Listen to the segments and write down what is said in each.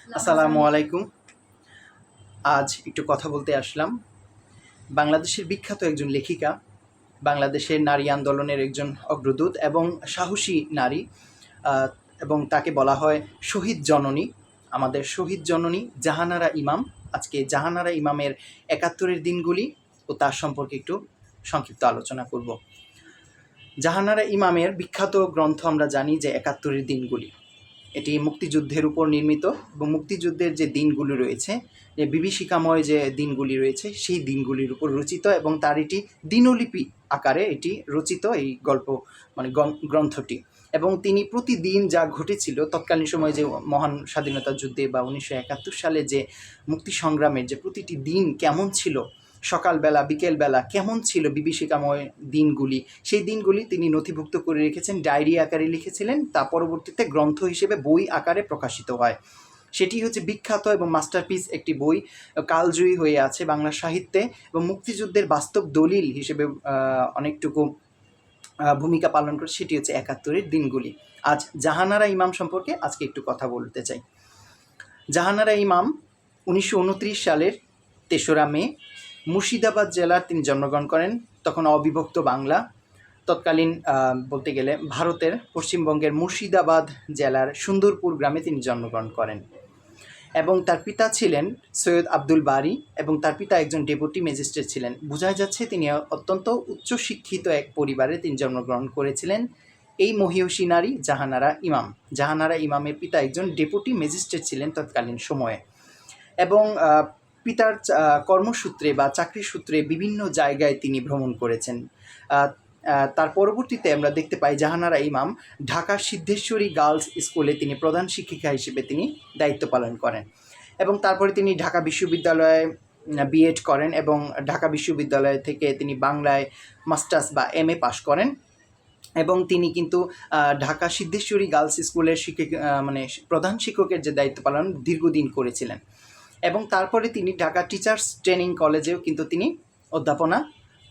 আসসালামু আলাইকুম। আজ একটু কথা বলতে আসলাম। বাংলাদেশের বিখ্যাত একজন লেখিকা, বাংলাদেশের নারী আন্দোলনের একজন অগ্রদূত এবং সাহসী নারী, আহ, এবং তাকে বলা হয় শহীদ জননী। আমাদের শহীদ জননী জাহানারা ইমাম। আজকে জাহানারা ইমামের ৭১-এর দিনগুলি ও তার সম্পর্কে একটু সংক্ষিপ্ত আলোচনা করব। জাহানারা ইমামের বিখ্যাত গ্রন্থ আমরা জানি যে ৭১-এর দিনগুলি। এটি মুক্তিযুদ্ধের উপর নির্মিত এবং মুক্তিযুদ্ধের যে দিনগুলি রয়েছে, যে বিভীষিকাময় যে দিনগুলি রয়েছে, সেই দিনগুলির উপর রচিত এবং তার এটি দিনলিপি আকারে এটি রচিত এই গল্প মানে গ্রন্থটি। এবং তিনি প্রতিদিন যা ঘটেছিল তৎকালীন সময়ে যে মহান স্বাধীনতা যুদ্ধে বা ১৯৭১ সালে যে মুক্তি সংগ্রামের যে প্রতিটি দিন কেমন ছিল, সকালবেলা বিকেলবেলা কেমন ছিল বিভীষিকাময় দিনগুলি, সেই দিনগুলি তিনি নথিভুক্ত করে রেখেছেন, ডায়েরি আকারে লিখেছিলেন, তা পরবর্তীতে গ্রন্থ হিসেবে বই আকারে প্রকাশিত হয়। সেটি হচ্ছে বিখ্যাত এবং মাস্টারপিস একটি বই, কালজয়ী হয়ে আছে বাংলা সাহিত্যে এবং মুক্তিযুদ্ধের বাস্তব দলিল হিসেবে অনেকটুকু ভূমিকা পালন করে। সেটি হচ্ছে ৭১-এর দিনগুলি। আজ জাহানারা ইমাম সম্পর্কে আজকে একটু কথা বলতে চাই। জাহানারা ইমাম ১৯২৯ সালের ৩রা মে মুর্শিদাবাদ জেলার তিনি জন্মগ্রহণ করেন। তখন অবিভক্ত বাংলা, তৎকালীন বলতে গেলে ভারতের পশ্চিমবঙ্গের মুর্শিদাবাদ জেলার সুন্দরপুর গ্রামে তিনি জন্মগ্রহণ করেন। এবং তার পিতা ছিলেন সৈয়দ আব্দুল বারী এবং তার পিতা একজন ডেপুটি ম্যাজিস্ট্রেট ছিলেন। বোঝাই যাচ্ছে তিনি অত্যন্ত উচ্চশিক্ষিত এক পরিবারে তিনি জন্মগ্রহণ করেছিলেন। এই মহিয়সী নারী জাহানারা ইমাম। জাহানারা ইমামের পিতা একজন ডেপুটি ম্যাজিস্ট্রেট ছিলেন তৎকালীন সময়ে। এবং পিতার কর্মসূত্রে বা চাকরি সূত্রে বিভিন্ন জায়গায় তিনি ভ্রমণ করেছেন। তার পরবর্তীতে আমরা দেখতে পাই জাহানারা ইমাম ঢাকার সিদ্ধেশ্বরী গার্লস স্কুলে তিনি প্রধান শিক্ষিকা হিসেবে তিনি দায়িত্ব পালন করেন। এবং তারপরে তিনি ঢাকা বিশ্ববিদ্যালয়ে বিএড করেন এবং ঢাকা বিশ্ববিদ্যালয় থেকে তিনি বাংলায় মাস্টার্স বা এমএ পাশ করেন। এবং তিনি কিন্তু ঢাকা সিদ্ধেশ্বরী গার্লস স্কুলের মানে প্রধান শিক্ষকের যে দায়িত্ব পালন দীর্ঘদিন করেছিলেন। এবং তারপরে তিনি ঢাকা টিচার্স ট্রেনিং কলেজেও কিন্তু তিনি অধ্যাপনা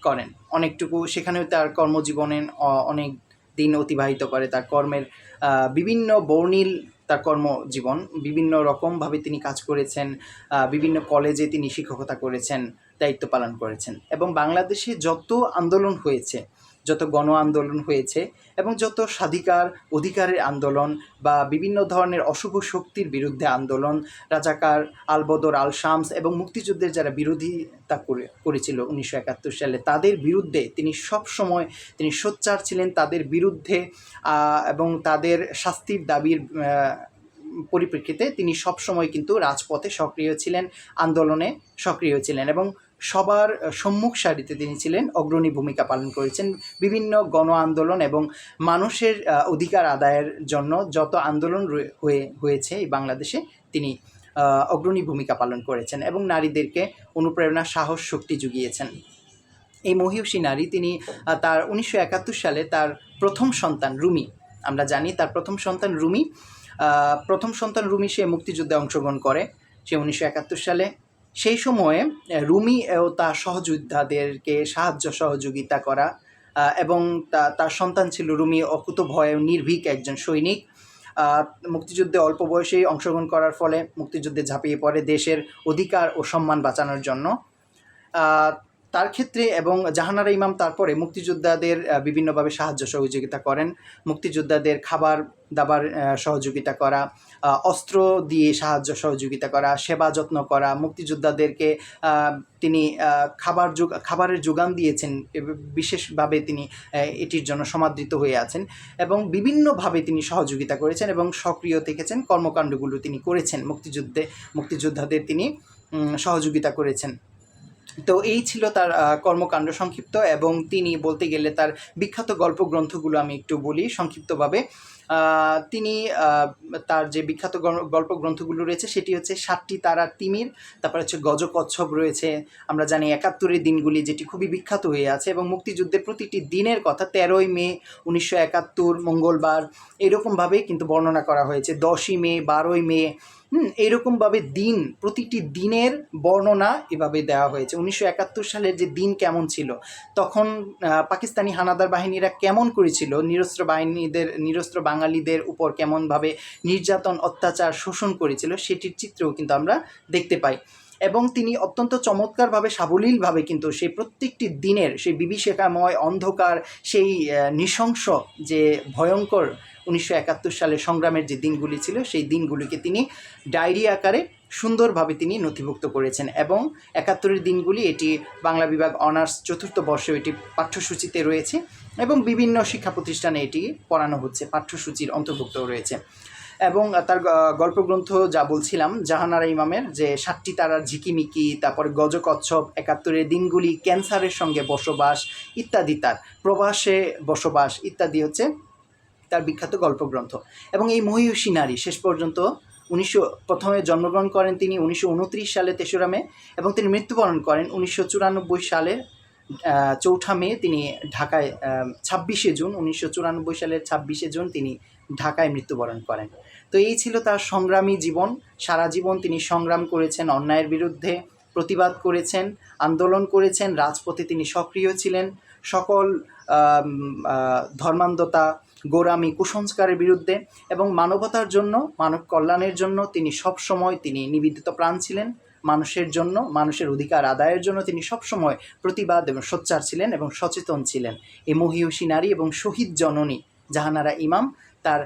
করেন অনেকটুকু। সেখানেও তার কর্মজীবনের অনেক দিন অতিবাহিত করে। তার কর্মের বিভিন্ন বর্ণিল তার কর্মজীবন, বিভিন্ন রকমভাবে তিনি কাজ করেছেন, বিভিন্ন কলেজে তিনি শিক্ষকতা করেছেন, দায়িত্ব পালন করেছেন। এবং বাংলাদেশে যত আন্দোলন হয়েছে, যত গণ আন্দোলন হয়েছে এবং যত স্বাধিকার অধিকারের আন্দোলন বা বিভিন্ন ধরনের অশুভ শক্তির বিরুদ্ধে আন্দোলন, রাজাকার, আলবদর, আল শামস এবং মুক্তিযুদ্ধের যারা বিরোধিতা করেছিল ১৯৭১ সালে, তাদের বিরুদ্ধে তিনি সবসময় তিনি সোচ্চার ছিলেন, তাদের বিরুদ্ধে এবং তাদের শাস্তির দাবির পরিপ্রেক্ষিতে তিনি সবসময় কিন্তু রাজপথে সক্রিয় ছিলেন, আন্দোলনে সক্রিয় ছিলেন এবং সবার সম্মুখ সারিতে তিনি ছিলেন, অগ্রণী ভূমিকা পালন করেছেন। বিভিন্ন গণ আন্দোলন এবং মানুষের অধিকার আদায়ের জন্য যত আন্দোলন হয়েছে এই বাংলাদেশে তিনি অগ্রণী ভূমিকা পালন করেছেন এবং নারীদেরকে অনুপ্রেরণা, সাহস, শক্তি জুগিয়েছেন। এই মহিয়সী নারী তিনি তার ১৯৭১ সালে তার প্রথম সন্তান রুমি, আমরা জানি তার প্রথম সন্তান রুমি সে মুক্তিযুদ্ধে অংশগ্রহণ করে সে ১৯৭১ সালে। সেই সময়ে রুমি ও তার সহযোদ্ধাদেরকে সাহায্য সহযোগিতা করা এবং তার সন্তান ছিল রুমি অকুতভয় নির্ভীক একজন সৈনিক। মুক্তিযুদ্ধে অল্প বয়সেই অংশগ্রহণ করার ফলে মুক্তিযুদ্ধে ঝাঁপিয়ে পড়ে দেশের অধিকার ও সম্মান বাঁচানোর জন্য। তার ক্ষেত্রে এবং জাহানারা ইমাম তারপরে মুক্তিযোদ্ধাদের বিভিন্নভাবে সাহায্য সহযোগিতা করেন। মুক্তিযোদ্ধাদের খাবার দাবার সহযোগিতা করা, অস্ত্র দিয়ে সাহায্য সহযোগিতা করা, সেবা যত্ন করা, মুক্তিযোদ্ধাদেরকে তিনি খাবারের যোগান দিয়েছেন, বিশেষভাবে তিনি এটির জন্য সমাদৃত হয়ে আছেন এবং বিভিন্নভাবে তিনি সহযোগিতা করেছেন এবং সক্রিয় থেকেছেন, কর্মকাণ্ডগুলো তিনি করেছেন, মুক্তিযোদ্ধাদের তিনি সহযোগিতা করেছেন। তো এই ছিল তার কর্মকাণ্ড সংক্ষিপ্ত। এবং তিনি বলতে গেলে তার বিখ্যাত গল্প গ্রন্থগুলো আমি একটু বলি সংক্ষিপ্তভাবে। তিনি তার যে বিখ্যাত গল্প গ্রন্থগুলো রয়েছে সেটি হচ্ছে ৭টি তারার তিমির, তারপর হচ্ছে গজকচ্ছপ রয়েছে, আমরা জানি ৭১-এর দিনগুলি যেটি খুবই বিখ্যাত হয়ে আছে এবং মুক্তিযুদ্ধের প্রতিটি দিনের কথা ১৩ই মে ১৯৭১ মঙ্গলবার এরকমভাবেই কিন্তু বর্ণনা করা হয়েছে। ১০ই মে, ১২ই মে, এইরকমভাবে দিন, প্রতিটি দিনের বর্ণনা এভাবে দেওয়া হয়েছে। 1971 সালের যে দিন কেমন ছিল, তখন পাকিস্তানি হানাদার বাহিনীরা কেমন করেছিল, নিরস্ত্র বাঙালিদের উপর কেমনভাবে নির্যাতন, অত্যাচার, শোষণ করেছিল, সেটির চিত্রও কিন্তু আমরা দেখতে পাই। এবং তিনি অত্যন্ত চমৎকারভাবে, সাবলীলভাবে কিন্তু সেই প্রত্যেকটি দিনের সেই বিভীষিকাময় অন্ধকার, সেই নৃশংস যে ভয়ঙ্কর 1971 সালে সংগ্রামের যে দিনগুলি ছিল, সেই দিনগুলিকে তিনি ডায়েরি আকারে সুন্দরভাবে তিনি নথিভুক্ত করেছেন। এবং 71-এর দিনগুলি এটি বাংলা বিভাগ অনার্স 4th বর্ষে এটি পাঠ্যসূচিতে রয়েছে এবং বিভিন্ন শিক্ষা প্রতিষ্ঠানে এটি পড়ানো হচ্ছে, পাঠ্যসূচির অন্তর্ভুক্ত রয়েছে। এবং তার গল্পগ্রন্থ যা বলছিলাম, জাহানারা ইমামের যে 7টি তারার ঝিকিমিকি, তারপরে গজকচ্ছপ, 71-এর দিনগুলি, ক্যান্সারের সঙ্গে বসবাস ইত্যাদি, তার প্রবাসে বসবাস ইত্যাদি হচ্ছে তার বিখ্যাত গল্পগ্রন্থ। এবং এই মহিষী নারী শেষ পর্যন্ত প্রথমে জন্মগ্রহণ করেন তিনি 1929 সালে 3রা মে, এবং তিনি মৃত্যুবরণ করেন 1994 সালের 4 মে। তিনি ঢাকায় 26শে জুন, 1994 সালের 26শে জুন তিনি ঢাকায় মৃত্যুবরণ করেন। তো এই ছিল তার সংগ্রামী জীবন। সারা জীবন তিনি সংগ্রাম করেছেন, অন্যায়ের বিরুদ্ধে প্রতিবাদ করেছেন, আন্দোলন করেছেন, রাজপথে তিনি সক্রিয় ছিলেন, সকল ধর্মান্ধতা, গোঁড়ামি, কুসংস্কারের বিরুদ্ধে এবং মানবতার জন্য, মানব কল্যাণের জন্য তিনি সবসময় তিনি নিবেদিত প্রাণ ছিলেন। মানুষের জন্য, মানুষের অধিকার আদায়ের জন্য তিনি সবসময় প্রতিবাদ এবং সোচ্চার ছিলেন এবং সচেতন ছিলেন। এই মহিষী নারী এবং শহীদ জননী জাহানারা ইমাম, তার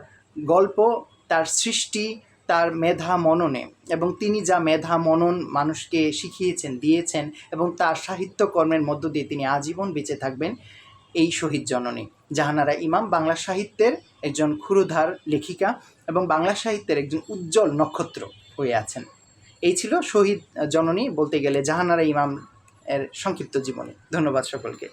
গল্প, তার সৃষ্টি, তার মেধা মননে, এবং তিনি যা মেধা মনন মানুষকে শিখিয়েছেন, দিয়েছেন, এবং তার সাহিত্যকর্মের মধ্য দিয়ে তিনি আজীবন বেঁচে থাকবেন। এই শহীদ জননী জাহানারা ইমাম বাংলা সাহিত্যের একজন ক্ষুরধার লেখিকা এবং বাংলা সাহিত্যের একজন উজ্জ্বল নক্ষত্র হয়ে আছেন। এই ছিল শহীদ জননী, বলতে গেলে জাহানারা ইমাম এর সংক্ষিপ্ত জীবনী। ধন্যবাদ সকলকে।